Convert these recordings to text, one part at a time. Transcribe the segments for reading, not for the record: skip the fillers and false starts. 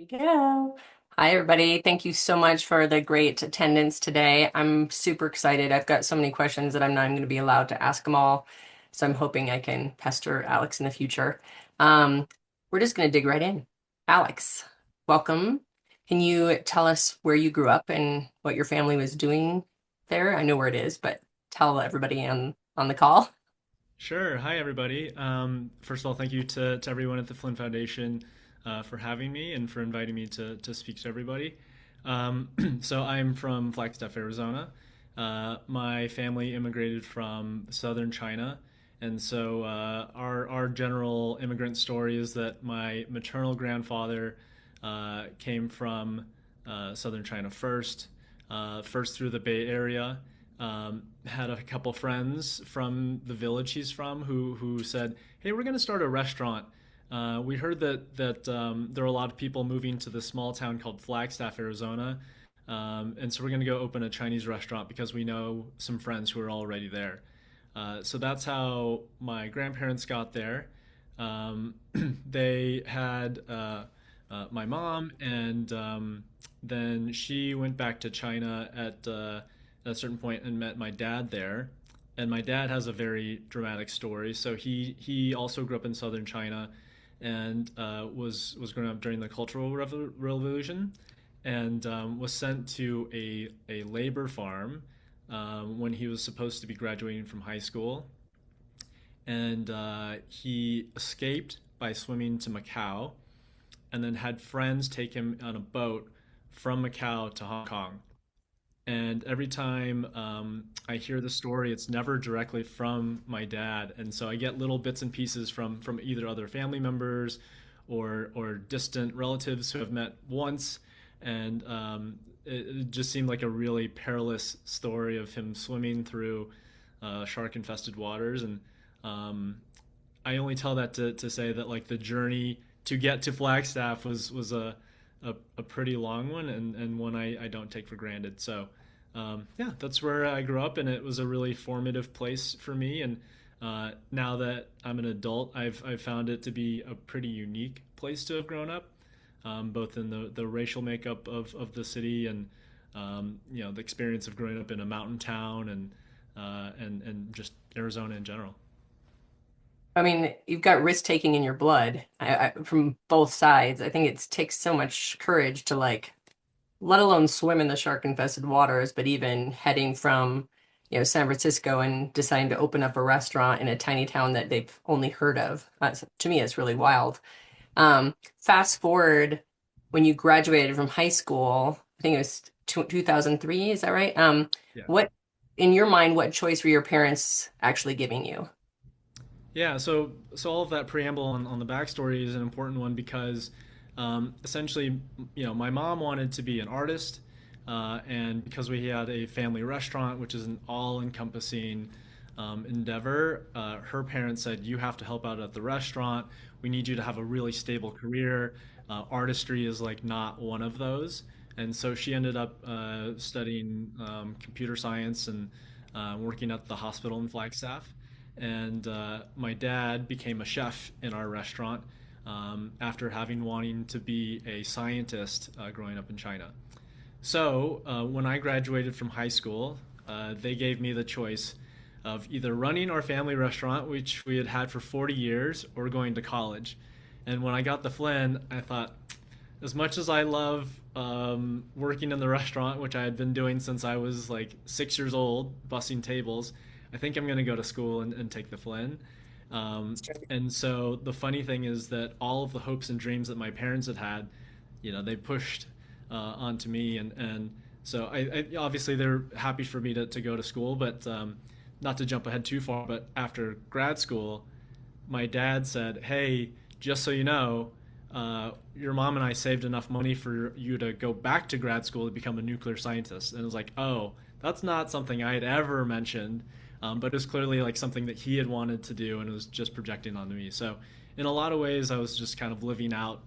We go. Hi, everybody. Thank you so much for the great attendance today. I'm super excited. I've got so many questions that I'm not even going to be allowed to ask them all. So I'm hoping I can pester Alex in the future. Um, we're just going to dig right in. Alex, welcome. Can you tell us where you grew up and what your family was doing there? I know where it is, but tell everybody on the call. Sure. Hi, everybody. First of all, thank you to everyone at the Flynn Foundation for having me and for inviting me to speak to everybody. So I'm from Flagstaff, Arizona. My family immigrated from southern China. And so our general immigrant story is that my maternal grandfather came from southern China first through the Bay Area. Had a couple friends from the village he's from who said, "Hey, we're going to start a restaurant. We heard that there are a lot of people moving to this small town called Flagstaff, Arizona, and so we're going to go open a Chinese restaurant because we know some friends who are already there." So that's how my grandparents got there. They had my mom, and then she went back to China at a certain point and met my dad there. And my dad has a very dramatic story. So he also grew up in southern China and was growing up during the Cultural Revolution and was sent to a labor farm when he was supposed to be graduating from high school. And he escaped by swimming to Macau and then had friends take him on a boat from Macau to Hong Kong. And every time I hear the story, it's never directly from my dad, and so I get little bits and pieces from either other family members or distant relatives who have met once, and it just seemed like a really perilous story of him swimming through shark-infested waters, and um, I only tell that to say that like the journey to get to Flagstaff was a pretty long one and one I don't take for granted. So, yeah, that's where I grew up, and it was a really formative place for me. And now that I'm an adult, I've found it to be a pretty unique place to have grown up, both in the racial makeup of the city and the experience of growing up in a mountain town and just Arizona in general. I mean, you've got risk taking in your blood from both sides. I think it takes so much courage to let alone swim in the shark infested waters, but even heading from, San Francisco and deciding to open up a restaurant in a tiny town that they've only heard of. To me, it's really wild. Fast forward when you graduated from high school, I think it was 2003, is that right? Yeah. What, in your mind, what choice were your parents actually giving you? Yeah, so all of that preamble on the backstory is an important one because essentially, my mom wanted to be an artist, and because we had a family restaurant, which is an all-encompassing endeavor, her parents said, "You have to help out at the restaurant. We need you to have a really stable career. Artistry is like not one of those." And so she ended up studying computer science and working at the hospital in Flagstaff. And my dad became a chef in our restaurant after having wanting to be a scientist growing up in China. So when I graduated from high school, they gave me the choice of either running our family restaurant, which we had had for 40 years, or going to college. And when I got the Flynn, I thought, as much as I love working in the restaurant, which I had been doing since I was like 6 years old, bussing tables, I think I'm going to go to school and take the Flynn. And so the funny thing is that all of the hopes and dreams that my parents had, they pushed onto me. And so I obviously they're happy for me to go to school, but not to jump ahead too far, but after grad school, my dad said, "Hey, just so you know, your mom and I saved enough money for you to go back to grad school to become a nuclear scientist." And it was like, oh, that's not something I had ever mentioned, but it was clearly like something that he had wanted to do, and it was just projecting onto me. So, in a lot of ways, I was just kind of living out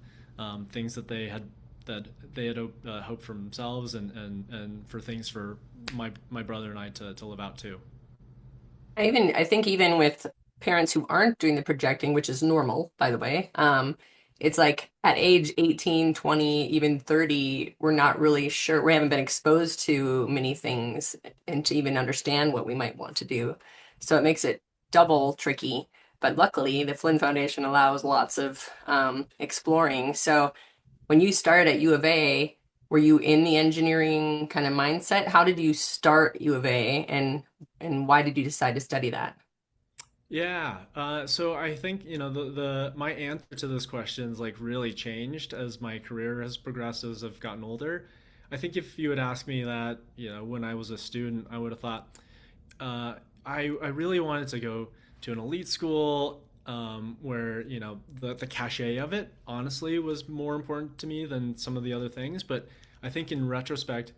things that they had hoped for themselves, and for things for my brother and I to live out too. I think even with parents who aren't doing the projecting, which is normal, by the way, it's like at age 18, 20, even 30, we're not really sure. We haven't been exposed to many things and to even understand what we might want to do. So it makes it double tricky. But luckily, the Flynn Foundation allows lots of exploring. So when you started at U of A, were you in the engineering kind of mindset? How did you start U of A and why did you decide to study that? Yeah, so I think the my answer to this question is like really changed as my career has progressed as I've gotten older. I think if you had asked me that, when I was a student, I would have thought uh, I really wanted to go to an elite school where the cachet of it honestly was more important to me than some of the other things. But I think in retrospect,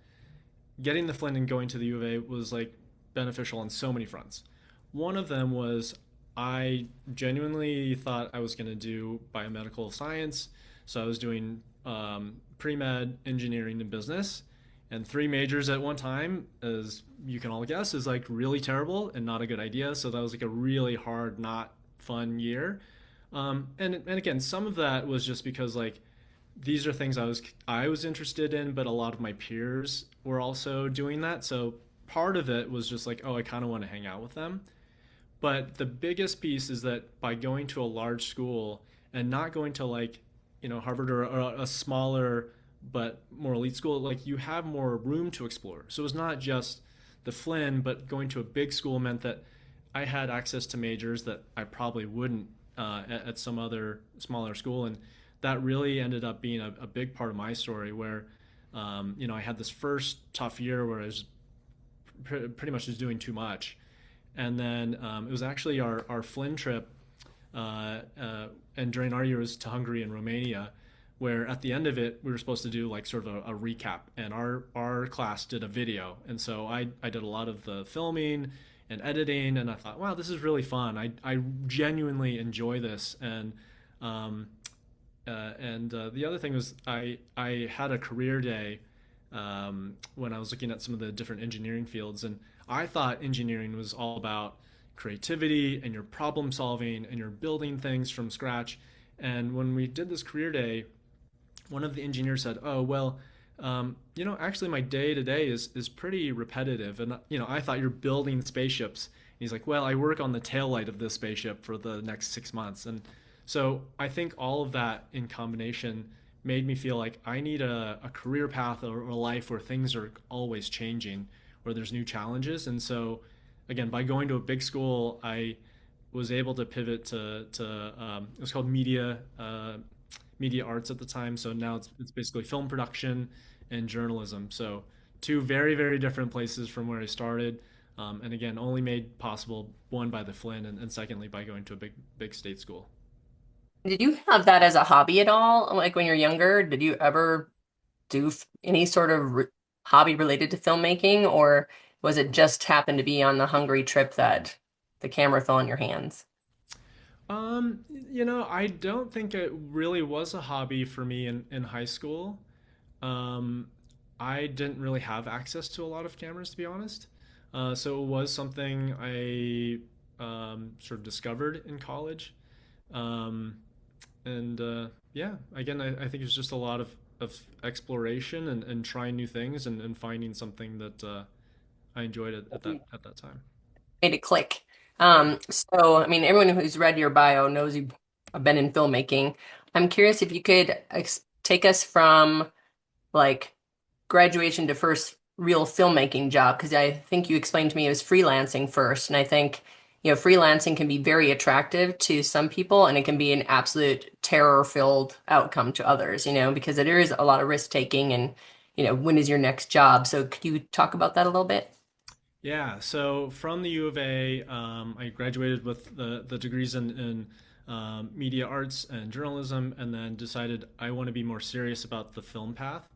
getting the Flint and going to the U of A was like beneficial on so many fronts. One of them was I genuinely thought I was going to do biomedical science, so I was doing pre med, engineering, and business. And three majors at one time, as you can all guess, is like really terrible and not a good idea. So that was like a really hard, not fun year. And again, some of that was just because like these are things I was interested in, but a lot of my peers were also doing that. So part of it was just like, oh, I kind of want to hang out with them. But the biggest piece is that by going to a large school and not going to like, Harvard or a smaller but more elite school, like you have more room to explore. So it's not just the Flynn, but going to a big school meant that I had access to majors that I probably wouldn't at some other smaller school. And that really ended up being a big part of my story where, I had this first tough year where I was pretty much just doing too much. And then it was actually our Flynn trip, and during our year was to Hungary and Romania, where at the end of it we were supposed to do like sort of a recap, and our class did a video, and so I did a lot of the filming and editing, and I thought, wow, this is really fun. I genuinely enjoy this, um, and the other thing was I had a career day when I was looking at some of the different engineering fields, and I thought engineering was all about creativity and you're problem solving and you're building things from scratch. And when we did this career day, one of the engineers said, "Oh well, actually my day to day is pretty repetitive, and I thought you're building spaceships." And he's like, "Well, I work on the tail light of this spaceship for the next 6 months," and so I think all of that in combination made me feel like I need a career path or a life where things are always changing, where there's new challenges. And so, again, by going to a big school, I was able to pivot to it was called media arts at the time. So now it's basically film production and journalism. So two very very different places from where I started. And again, only made possible one by the Flynn, and secondly by going to a big state school. Did you have that as a hobby at all? Like when you're younger, did you ever do any sort of hobby related to filmmaking, or was it just happened to be on the Hungary trip that the camera fell in your hands? I don't think it really was a hobby for me in high school. Um, I didn't really have access to a lot of cameras, to be honest. So it was something I sort of discovered in college. Um, and yeah, again, I think it was just a lot of exploration and trying new things and finding something that I enjoyed at that time. Made it click. Yeah. So, I mean, everyone who's read your bio knows you've been in filmmaking. I'm curious if you could take us from like graduation to first real filmmaking job, because I think you explained to me it was freelancing first, and I think freelancing can be very attractive to some people, and it can be an absolute terror-filled outcome to others, because there is a lot of risk taking, and when is your next job? So, could you talk about that a little bit? Yeah, so from the U of A, I graduated with the degrees in media arts and journalism, and then decided I want to be more serious about the film path.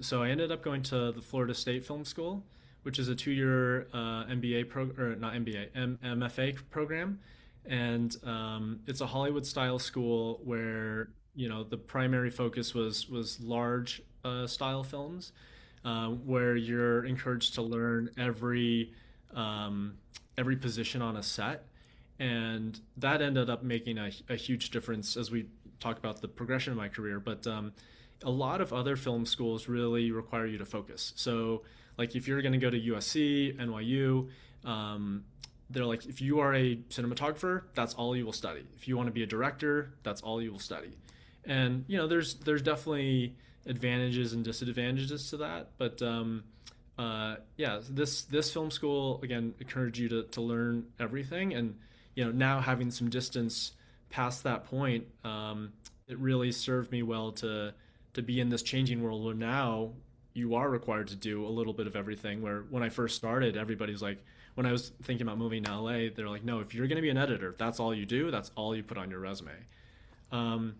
So I ended up going to the Florida State Film School, which is a 2-year MBA or not MBA, MFA program, and it's a Hollywood style school where the primary focus was large style films, where you're encouraged to learn every position on a set, and that ended up making a huge difference as we talk about the progression of my career, but a lot of other film schools really require you to focus. So, like if you're going to go to USC, NYU, um, they're like, if you are a cinematographer, that's all you will study. If you want to be a director, that's all you will study. And there's definitely advantages and disadvantages to that, but yeah, this film school again encouraged you to learn everything, and now having some distance past that point, it really served me well to be in this changing world where now you are required to do a little bit of everything. Where when I first started, everybody's like, when I was thinking about moving to LA, they're like, no, if you're going to be an editor, that's all you do. That's all you put on your resume. Um,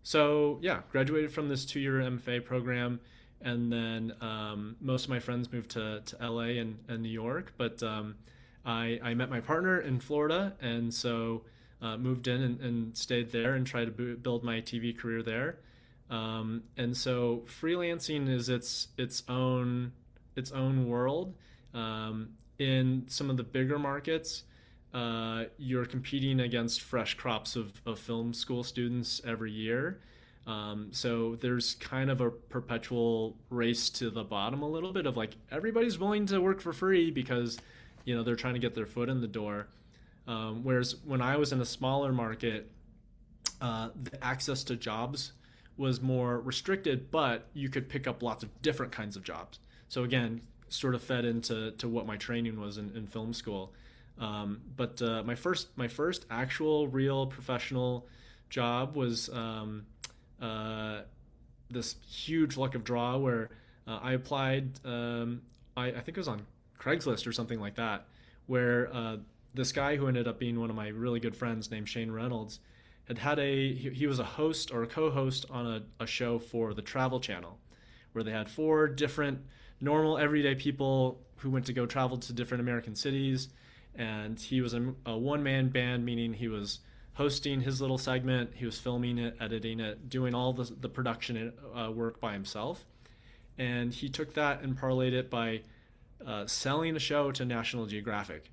so yeah, graduated from this 2 year MFA program, and then most of my friends moved to LA and New York, but I met my partner in Florida, and so moved in and stayed there and tried to build my TV career there. And so freelancing is its own world. In some of the bigger markets, you're competing against fresh crops of film school students every year. So there's kind of a perpetual race to the bottom a little bit of like everybody's willing to work for free because they're trying to get their foot in the door. Whereas when I was in a smaller market, the access to jobs was more restricted, but you could pick up lots of different kinds of jobs. So again, sort of fed into what my training was in film school. But my first actual real professional job was this huge luck of draw where I applied. I think it was on Craigslist or something like that, where this guy who ended up being one of my really good friends named Shane Reynolds he was a host or a co-host on a show for the Travel Channel, where they had four different normal everyday people who went to go travel to different American cities, and he was a one-man band, meaning he was hosting his little segment, he was filming it, editing it, doing all the production work by himself, and he took that and parlayed it by selling a show to National Geographic.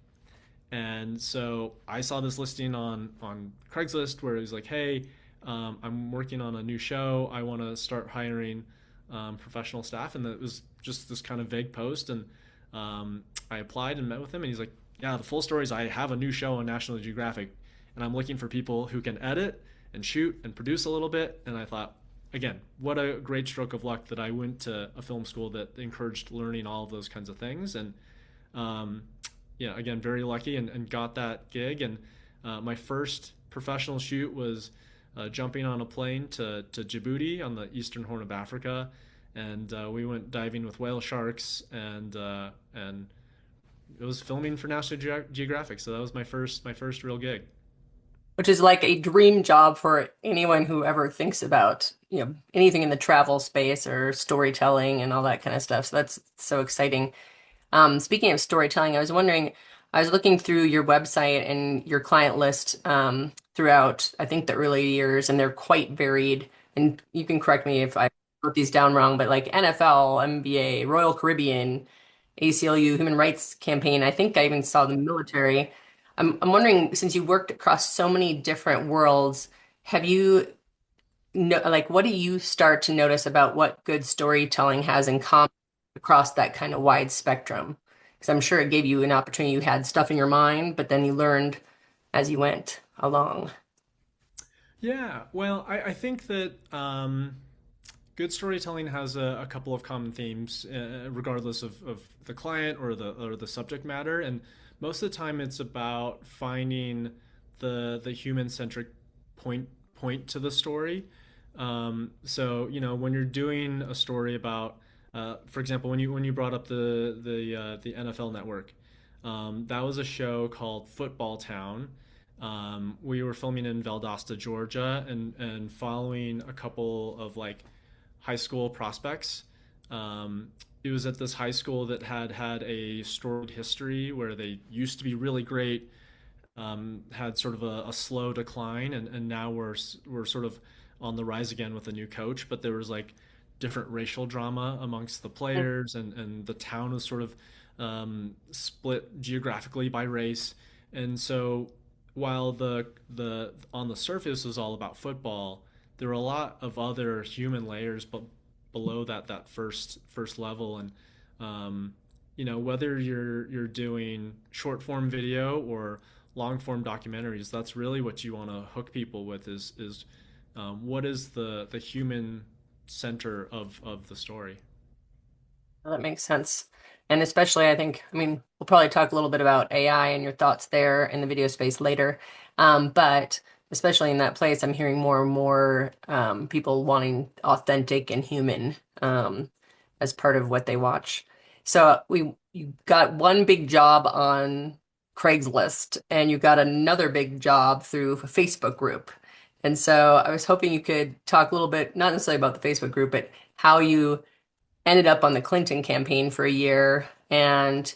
And so I saw this listing on Craigslist where it was like, hey, I'm working on a new show. I want to start hiring professional staff. And it was just this kind of vague post. And I applied and met with him. And he's like, yeah, the full story is I have a new show on National Geographic. And I'm looking for people who can edit and shoot and produce a little bit. And I thought, again, what a great stroke of luck that I went to a film school that encouraged learning all of those kinds of things. And um, yeah, again, very lucky and got that gig. And my first professional shoot was jumping on a plane to Djibouti on the eastern horn of Africa, and we went diving with whale sharks, and it was filming for National Geographic. So that was my first real gig. Which is like a dream job for anyone who ever thinks about, anything in the travel space or storytelling and all that kind of stuff. So that's so exciting. Speaking of storytelling, I was wondering, I was looking through your website and your client list throughout, I think, the early years, and they're quite varied. And you can correct me if I wrote these down wrong, but like NFL, NBA, Royal Caribbean, ACLU, Human Rights Campaign. I think I even saw the military. I'm wondering, since you worked across so many different worlds, have you no, like what do you start to notice about what good storytelling has in common across that kind of wide spectrum? Because I'm sure it gave you an opportunity. You had stuff in your mind, but then you learned as you went along. Yeah, well, I think that good storytelling has a couple of common themes, regardless of the client or the subject matter, and most of the time it's about finding the human centric point to the story. So when you're doing a story about, for example, when you brought up the NFL Network, that was a show called Football Town. We were filming in Valdosta, Georgia, and following a couple of like high school prospects. It was at this high school that had a storied history where they used to be really great, had sort of a slow decline, and now we're sort of on the rise again with a new coach. But there was like different racial drama amongst the players, and the town was sort of split geographically by race. And so while the on the surface was all about football, there were a lot of other human layers, but below that first level. And whether you're doing short form video or long form documentaries, that's really what you want to hook people with is what is the human center of the story. Well, that makes sense. And especially, I think, I mean, we'll probably talk a little bit about AI and your thoughts there in the video space later. But especially in that place, I'm hearing more and more people wanting authentic and human as part of what they watch. So you got one big job on Craigslist, and you got another big job through a Facebook group. And so I was hoping you could talk a little bit, not necessarily about the Facebook group, but how you ended up on the Clinton campaign for a year. And,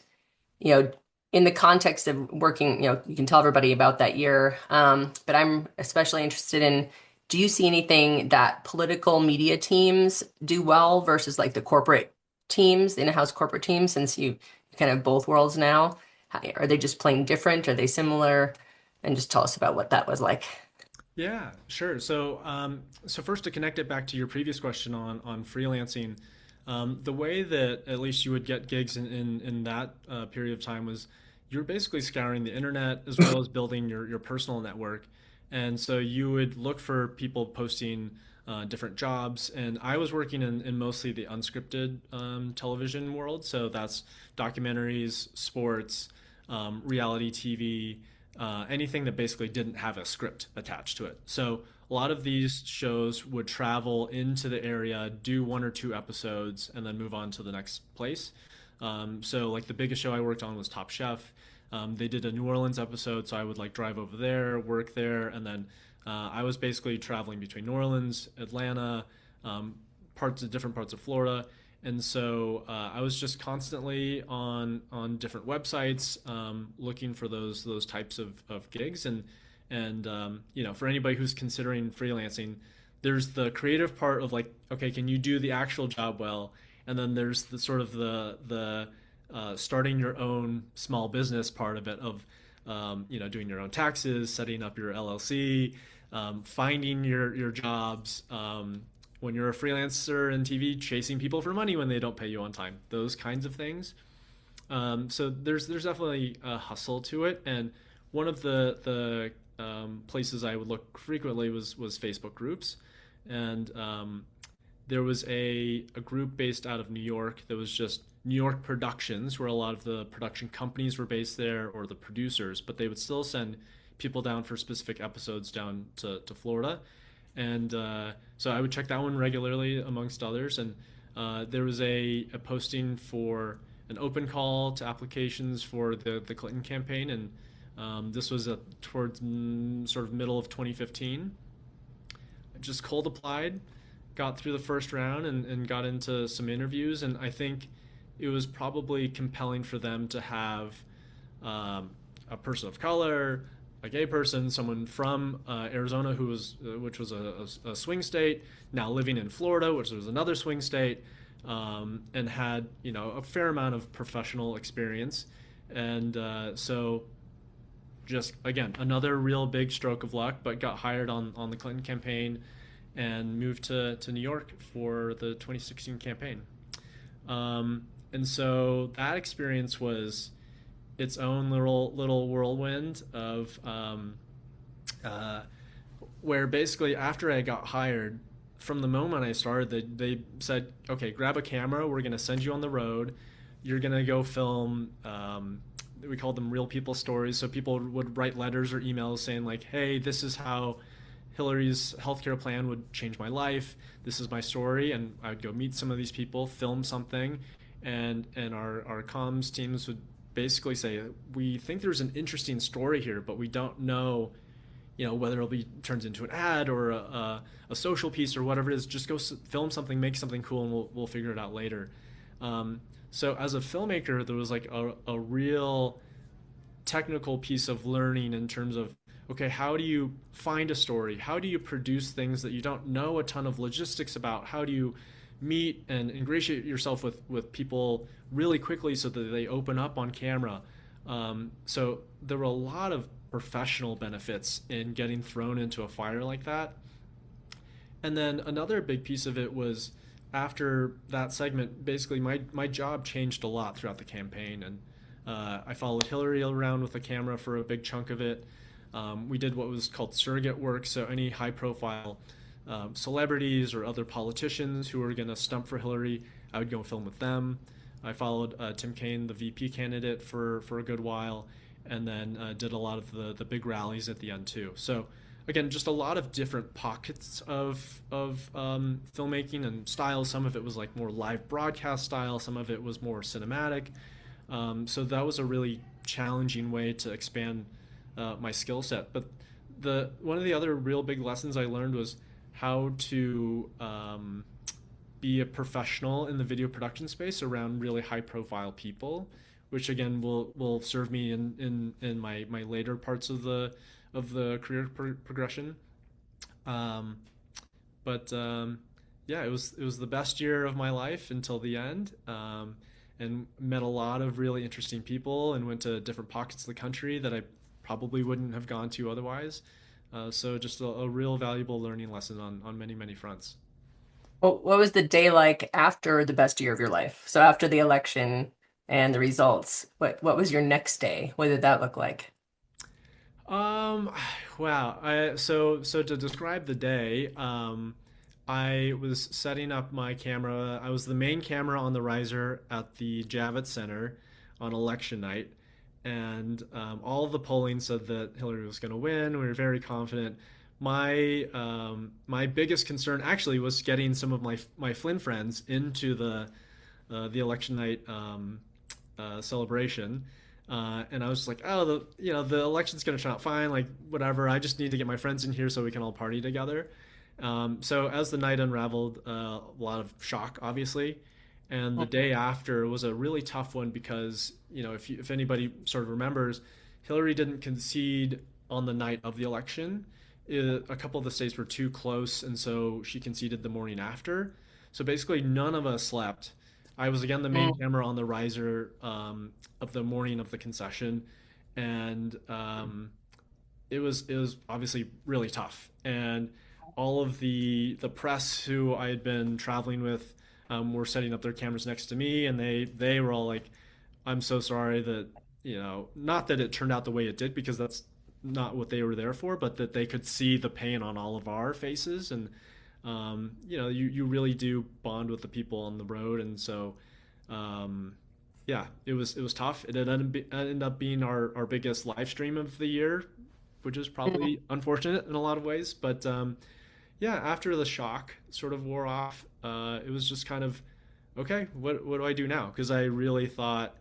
you know, in the context of working, you can tell everybody about that year. But I'm especially interested in, do you see anything that political media teams do well versus like the corporate teams, the in-house corporate teams, since you kind of both worlds now? Are they just plain different? Are they similar? And just tell us about what that was like. Yeah, sure. So first to connect it back to your previous question on freelancing, the way that at least you would get gigs in that period of time was you were basically scouring the internet as well as building your personal network. And so you would look for people posting different jobs. And I was working in mostly the unscripted television world. So that's documentaries, sports, reality TV, anything that basically didn't have a script attached to it. So a lot of these shows would travel into the area, do one or two episodes, and then move on to the next place. So like the biggest show I worked on was Top Chef. They did a New Orleans episode, so I would like drive over there, work there, and then I was basically traveling between New Orleans, Atlanta, different parts of Florida, and so I was just constantly on different websites looking for those types of gigs. And for anybody who's considering freelancing, there's the creative part of like, okay, can you do the actual job well? And then there's the sort of the starting your own small business part of it of doing your own taxes, setting up your LLC, finding your jobs. When you're a freelancer in TV, chasing people for money when they don't pay you on time, those kinds of things. So there's definitely a hustle to it, and one of the places I would look frequently was Facebook groups, and there was a group based out of New York that was just New York Productions, where a lot of the production companies were based there or the producers, but they would still send people down for specific episodes down to Florida. And so I would check that one regularly amongst others. And there was a posting for an open call to applications for the Clinton campaign. And this was towards sort of middle of 2015. I just cold applied, got through the first round and got into some interviews. And I think it was probably compelling for them to have a person of color, a gay person, someone from Arizona which was a swing state, now living in Florida, which was another swing state, and had a fair amount of professional experience. And so just again another real big stroke of luck, but got hired on the Clinton campaign and moved to New York for the 2016 campaign. And so that experience was its own little whirlwind of where basically after I got hired, from the moment I started, they said, okay, grab a camera. We're going to send you on the road. You're going to go film. We called them real people stories. So people would write letters or emails saying like, hey, this is how Hillary's healthcare plan would change my life. This is my story. And I would go meet some of these people, film something. And our comms teams would basically say, we think there's an interesting story here, but we don't know, whether it'll be turns into an ad or a social piece or whatever it is. Just go film something, make something cool, and we'll figure it out later. So as a filmmaker, there was like a real technical piece of learning in terms of, okay, how do you find a story? How do you produce things that you don't know a ton of logistics about? How do you meet and ingratiate yourself with people really quickly so that they open up on camera? So there were a lot of professional benefits in getting thrown into a fire like that. And then another big piece of it was after that segment, basically my job changed a lot throughout the campaign, and I followed Hillary around with a camera for a big chunk of it. We did what was called surrogate work, so any high profile celebrities or other politicians who were going to stump for Hillary, I would go film with them. I followed Tim Kaine, the VP candidate, for a good while, and then did a lot of the big rallies at the end too. So again, just a lot of different pockets of filmmaking and styles. Some of it was like more live broadcast style. Some of it was more cinematic. So that was a really challenging way to expand my skill set. But the one of the other real big lessons I learned was how to be a professional in the video production space around really high profile people, which again will serve me in my later parts of the career progression. Um, but yeah, it was the best year of my life until the end, and met a lot of really interesting people and went to different pockets of the country that I probably wouldn't have gone to otherwise. So just a real valuable learning lesson on many fronts. Well, what was the day like after the best year of your life? So after the election and the results, what was your next day? What did that look like? Um, wow. So to describe the day, I was setting up my camera. I was the main camera on the riser at the Javits Center on election night, and all of the polling said that Hillary was going to win. We were very confident. My biggest concern actually was getting some of my Flynn friends into the election night celebration. And I was just like, oh, the election's gonna turn out fine, like whatever. I just need to get my friends in here so we can all party together. So as the night unraveled, a lot of shock, obviously, and the day after was a really tough one because if anybody sort of remembers, Hillary didn't concede on the night of the election. A couple of the states were too close, and so she conceded the morning after. So basically, none of us slept. I was again the main Mm. camera on the riser of the morning of the concession, and it was obviously really tough. And all of the press who I had been traveling with were setting up their cameras next to me, and they were all like, "I'm so sorry that not that it turned out the way it did because that's not what they were there for, but that they could see the pain on all of our faces." And you really do bond with the people on the road, and so um, yeah, it was tough. It ended up being our biggest live stream of the year, which is Mm. probably unfortunate in a lot of ways. But yeah, after the shock sort of wore off, it was just kind of okay. What do I do now? Because I really thought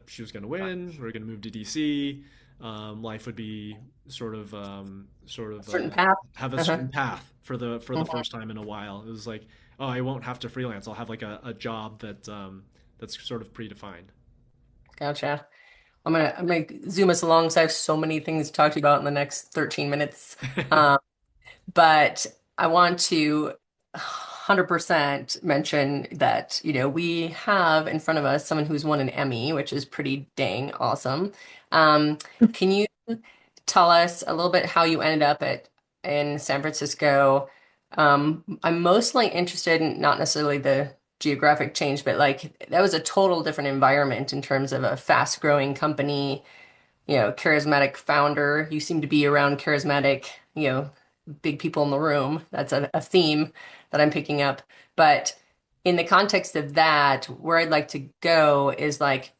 she was going to win. We are going to move to DC. Life would be Certain path. have a Uh-huh. certain path for the Mhm. first time in a while. It was like, oh, I won't have to freelance. I'll have like a job that's sort of predefined. Gotcha. I'm gonna zoom us along because I have so many things to talk to you about in the next 13 minutes. Um, but I want to 100% mention that, we have in front of us someone who's won an Emmy, which is pretty dang awesome. Can you tell us a little bit how you ended up in San Francisco? I'm mostly interested in not necessarily the geographic change, but like that was a total different environment in terms of a fast-growing company, charismatic founder. You seem to be around charismatic, big people in the room. That's a theme that I'm picking up. But in the context of that, where I'd like to go is like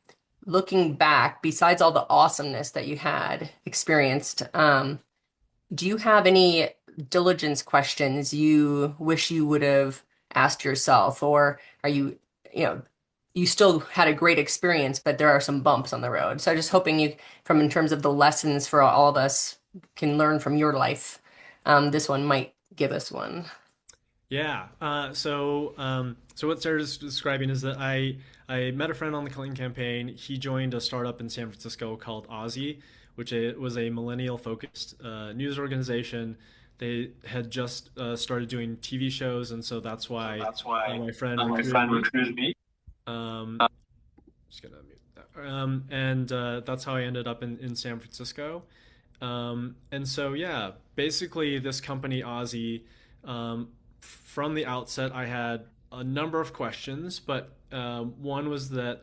looking back, besides all the awesomeness that you had experienced, do you have any diligence questions you wish you would have asked yourself? Or are you know, you still had a great experience, but there are some bumps on the road. So just hoping you, from in terms of the lessons for all of us, can learn from your life. This one might give us one. Yeah. So what Sarah's describing is that I met a friend on the Clinton campaign. He joined a startup in San Francisco called Aussie, which was a millennial focused news organization. They had just started doing TV shows, and so that's why my friend recruited me. Um, just gonna mute that. And that's how I ended up in San Francisco. And so, yeah, basically, this company, Aussie, From the outset, I had a number of questions, but one was that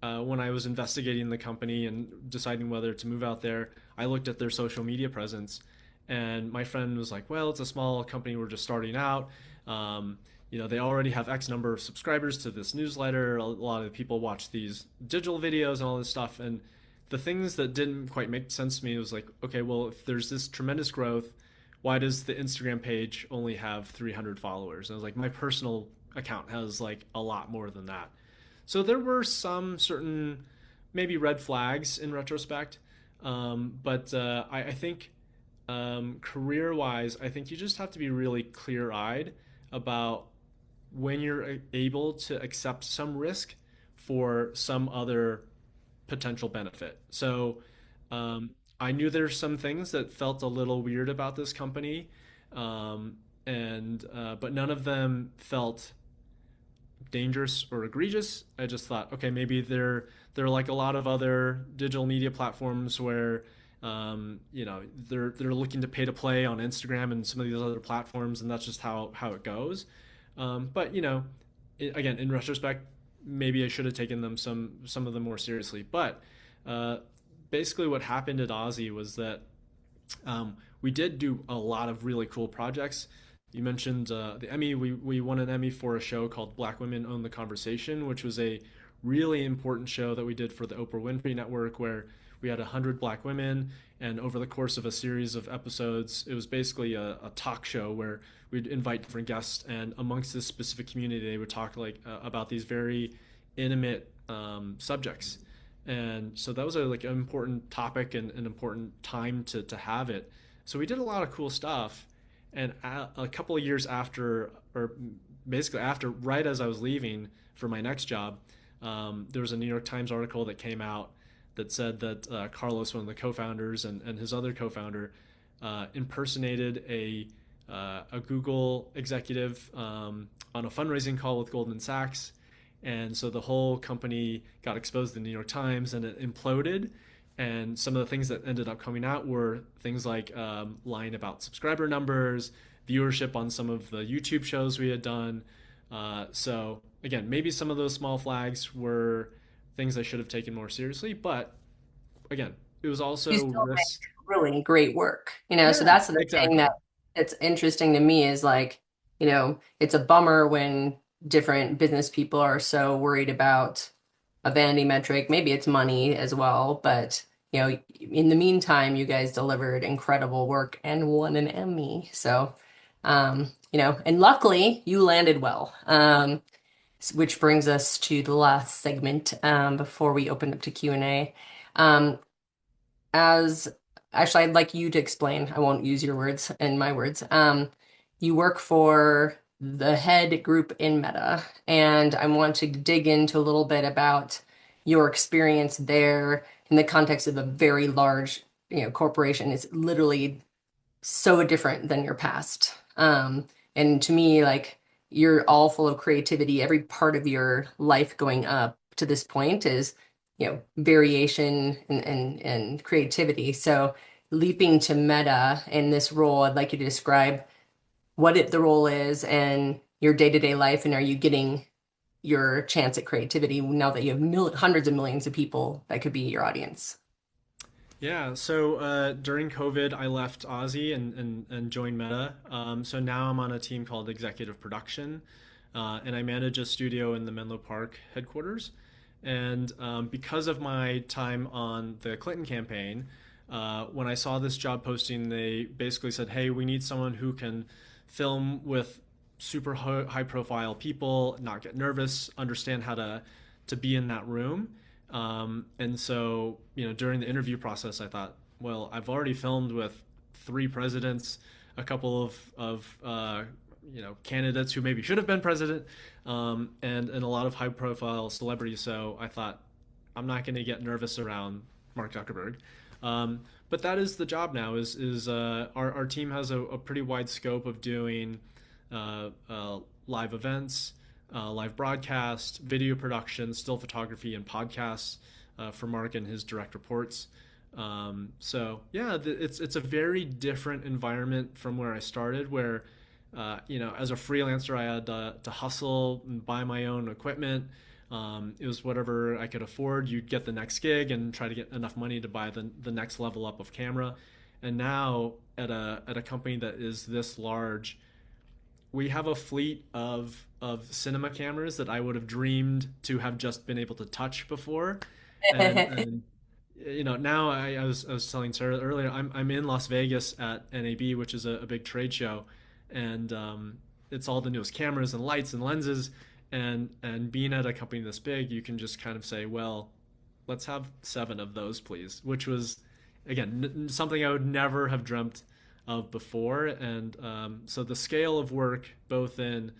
when I was investigating the company and deciding whether to move out there, I looked at their social media presence, and my friend was like, "Well, it's a small company. We're just starting out. Um, they already have X number of subscribers to this newsletter. A lot of people watch these digital videos and all this stuff." And the things that didn't quite make sense to me was like, okay, well, if there's this tremendous growth, why does the Instagram page only have 300 followers? And I was like, my personal account has like a lot more than that. So there were some certain maybe red flags in retrospect. But I think career wise, I think you just have to be really clear eyed about when you're able to accept some risk for some other potential benefit. So um, I knew there's some things that felt a little weird about this company, and but none of them felt dangerous or egregious. I just thought, okay, maybe they're like a lot of other digital media platforms where they're looking to pay to play on Instagram and some of these other platforms, and that's just how it goes. But again, in retrospect, maybe I should have taken them some of them more seriously. But uh, basically, what happened at Aussie was that we did do a lot of really cool projects. You mentioned the Emmy. We won an Emmy for a show called Black Women Own the Conversation, which was a really important show that we did for the Oprah Winfrey Network, where we had 100 black women, and over the course of a series of episodes, it was basically a talk show where we'd invite different guests, and amongst this specific community, they would talk about these very intimate subjects. And so that was like an important topic and an important time to have it. So we did a lot of cool stuff. And a couple of years after, or basically after, right as I was leaving for my next job, there was a New York Times article that came out that said that Carlos, one of the co-founders, and his other co-founder, impersonated a Google executive on a fundraising call with Goldman Sachs, and so the whole company got exposed to the New York Times, and it imploded. And some of the things that ended up coming out were things like lying about subscriber numbers, viewership on some of the YouTube shows we had done. So again, maybe some of those small flags were things I should have taken more seriously, but again, it was You also still risk. really great work, so Yeah, that's the thing exactly. that it's interesting to me is like, it's a bummer when different business people are so worried about a vanity metric. Maybe it's money as well, but in the meantime, you guys delivered incredible work and won an Emmy. So, and luckily you landed well. Which brings us to the last segment before we open up to Q&A. Um, as Actually, I'd like you to explain. I won't use your words and my words. You work for the head group in Meta, and I want to dig into a little bit about your experience there in the context of a very large, corporation. It's literally so different than your past. And to me, like, you're all full of creativity. Every part of your life going up to this point is, variation and creativity. So leaping to Meta in this role, I'd like you to describe the role is and your day-to-day life, and are you getting your chance at creativity now that you have hundreds of millions of people that could be your audience? Yeah, so during COVID, I left Aussie and joined Meta. So now I'm on a team called Executive Production, and I manage a studio in the Menlo Park headquarters. And because of my time on the Clinton campaign, when I saw this job posting, they basically said, "Hey, we need someone who can film with super high profile people, not get nervous, understand how to be in that room." And so, during the interview process, I thought, well, I've already filmed with three presidents, a couple of candidates who maybe should have been president, and a lot of high profile celebrities. So I thought, I'm not going to get nervous around Mark Zuckerberg. But that is the job now. Is our team has a pretty wide scope of doing live events, live broadcast, video production, still photography, and podcasts for Mark and his direct reports. So yeah, it's a very different environment from where I started, where as a freelancer, I had to hustle and buy my own equipment. It was whatever I could afford. You'd get the next gig and try to get enough money to buy the next level up of camera. And now at a company that is this large, we have a fleet of cinema cameras that I would have dreamed to have just been able to touch before, and now I was telling Sarah earlier, I'm in Las Vegas at NAB, which is a big trade show, and it's all the newest cameras and lights and lenses, and being at a company this big, you can just kind of say, well, let's have 7 of those, please, which was again something I would never have dreamt of before, and so the scale of work, both in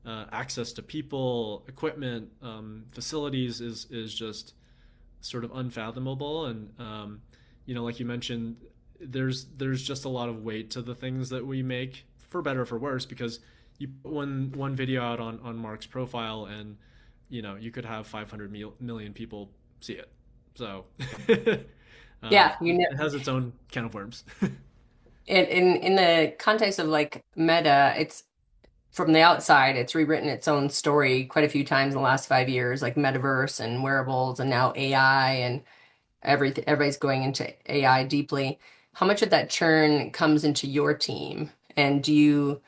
access to people, equipment, facilities, is just sort of unfathomable. And like you mentioned, there's just a lot of weight to the things that we make, for better or for worse, because you put one video out on Mark's profile, and you could have 500 million people see it. So Yeah, it has its own can of worms. in the context of like Meta, it's from the outside, it's rewritten its own story quite a few times in the last 5 years, like metaverse and wearables and now AI and everything. Everybody's going into AI deeply. How much of that churn comes into your team? And do you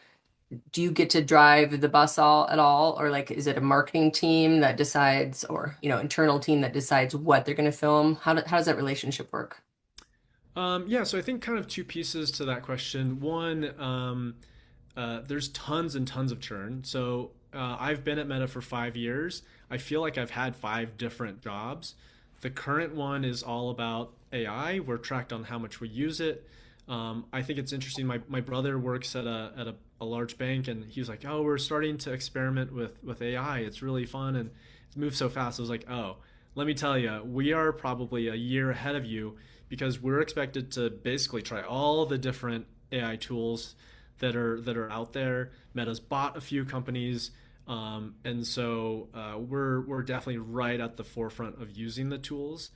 get to drive the bus all at all? Or like is it a marketing team that decides, or internal team that decides what they're going to film? How does that relationship work? Yeah, so I think kind of two pieces to that question. One, there's tons and tons of churn. So I've been at Meta for 5 years. I feel like I've had 5 different jobs. The current one is all about AI. We're tracked on how much we use it. I think it's interesting. My brother works at a large bank, and he was like, "Oh, we're starting to experiment with AI. It's really fun, and it's moved so fast." I was like, "Oh, let me tell you, we are probably a year ahead of you because we're expected to basically try all the different AI tools that are out there. Meta's bought a few companies, and so we're definitely right at the forefront of using the tools.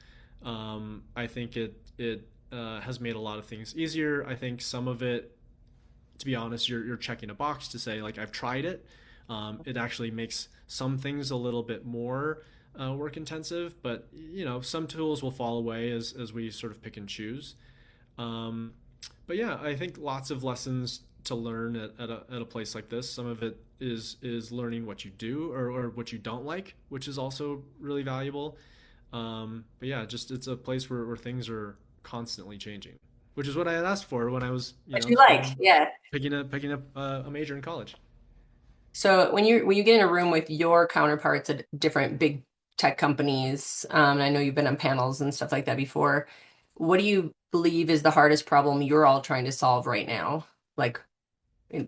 I think it has made a lot of things easier. I think some of it, to be honest, you're checking a box to say like I've tried it. It actually makes some things a little bit more work intensive, but some tools will fall away as we sort of pick and choose. Um, but yeah, I think lots of lessons to learn at a place like this. Some of it is learning what you do or what you don't like, which is also really valuable. But yeah, just it's a place where things are constantly changing, which is what I had asked for when I was What you like, yeah. picking up a major in college. So when you get in a room with your counterparts at different big tech companies, and I know you've been on panels and stuff like that before, what do you believe is the hardest problem you're all trying to solve right now? Like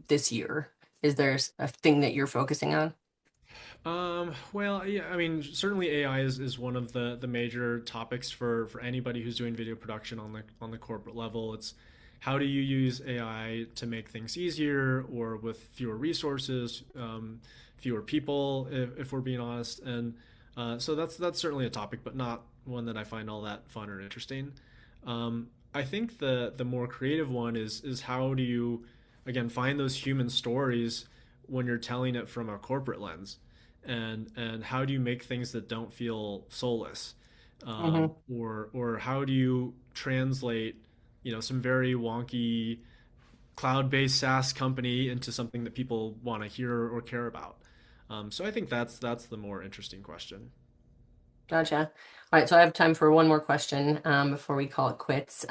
this year, is there a thing that you're focusing on? Well, yeah, I mean, certainly AI is one of the major topics for anybody who's doing video production on the corporate level. It's how do you use AI to make things easier or with fewer resources, fewer people, if we're being honest. And so that's certainly a topic, but not one that I find all that fun or interesting. I think the more creative one is how do you again find those human stories when you're telling it from a corporate lens, and how do you make things that don't feel soulless, Hmm. or how do you translate some very wonky cloud-based SaaS company into something that people want to hear or care about. So I think that's the more interesting question. Gotcha. All right, so I have time for one more question before we call it quits.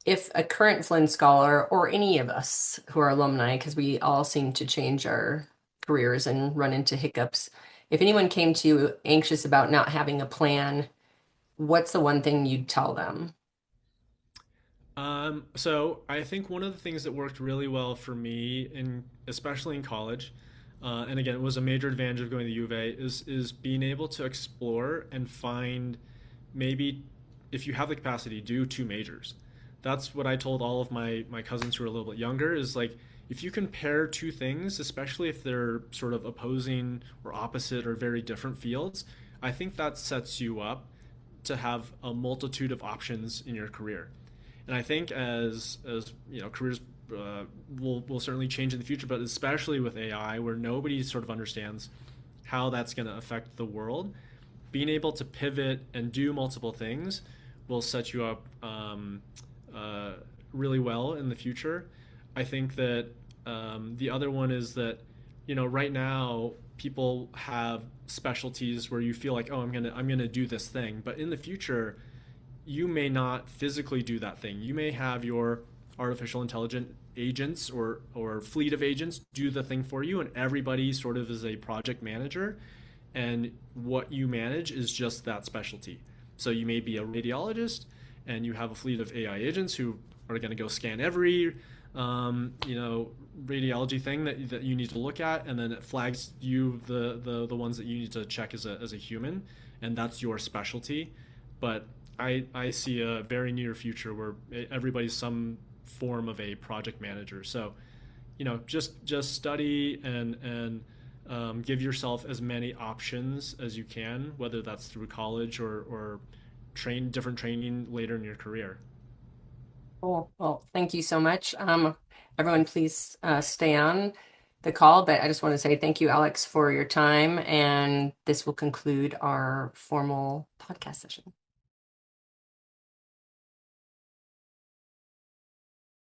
If a current Flynn scholar or any of us who are alumni, because we all seem to change our careers and run into hiccups, if anyone came to you anxious about not having a plan, what's the one thing you'd tell them? So I think one of the things that worked really well for me, especially in college, and again, it was a major advantage of going to U of A, is being able to explore and find maybe if you have the capacity, do 2 majors. That's what I told all of my cousins who are a little bit younger is like if you can pair 2 things, especially if they're sort of opposing or opposite or very different fields, I think that sets you up to have a multitude of options in your career. And I think as careers will certainly change in the future, but especially with AI, where nobody sort of understands how that's going to affect the world. Being able to pivot and do multiple things will set you up uh, really well in the future. I think that the other one is that, right now people have specialties where you feel like, oh, I'm gonna do this thing, but in the future you may not physically do that thing. You may have your artificial intelligent agents or fleet of agents do the thing for you, and everybody sort of is a project manager, and what you manage is just that specialty. So you may be a radiologist and you have a fleet of AI agents who are going to go scan every radiology thing that you need to look at, and then it flags you the ones that you need to check as a human, and that's your specialty. But I see a very near future where everybody's some form of a project manager. So, just study and give yourself as many options as you can, whether that's through college or train different training later in your career. Cool. Well, thank you so much. Everyone, please stay on the call, but I just want to say thank you, Alex, for your time, and this will conclude our formal podcast session.